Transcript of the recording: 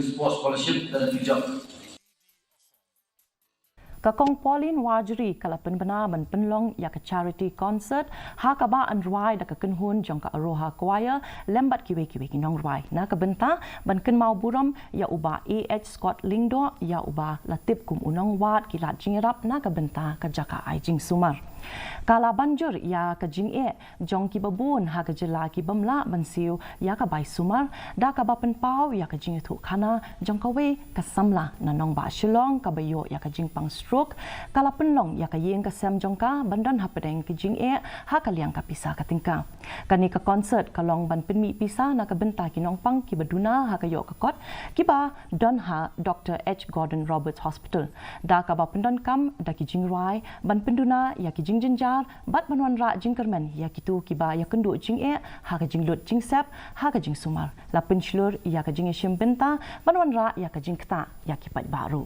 sports scholarship dan hijab. Kakong Pauline Wajri kala penbena ban penlong ya ke charity concert ha ka ba an ruai da ka kenhun jong ka aroha choir lembat kiwe kinong ruai na ka benta ban ken mau buram ya uba Scott Lingdo ya uba latip kum unong wat kilat jingrap na ka benta ka jaka ai jing sumar. Kala banjur ya ka jing jong ki babun ha ka jela ki bamla ban siu ya ka bai sumar da ka ba pen pau ya ka jing thu khana jong ka we ka samla na nong ba shilong ka bayo ya ka jing pang stroke kala penlong ya ka yeng ka sam jong ka bandan ha pedeng ki jing ha ka liang ka pisa ka tingka kani ka concert ka long ban pen mi pisa na ka benta ki nong pang ki baduna ha ka yo ka kot ki ba don ha Dr. H. Gordon Roberts Hospital da ka ba pendan kam da ki jing rai ban penduna ya ki jing jenjar bat banwan ra jing kermen ya kitu kiba ya kendu jing ha ka jing lut jing sep ha ka jing sumar la penslur ya ka jing shim benta banwan ra ya ka jing kta ya ki pat baru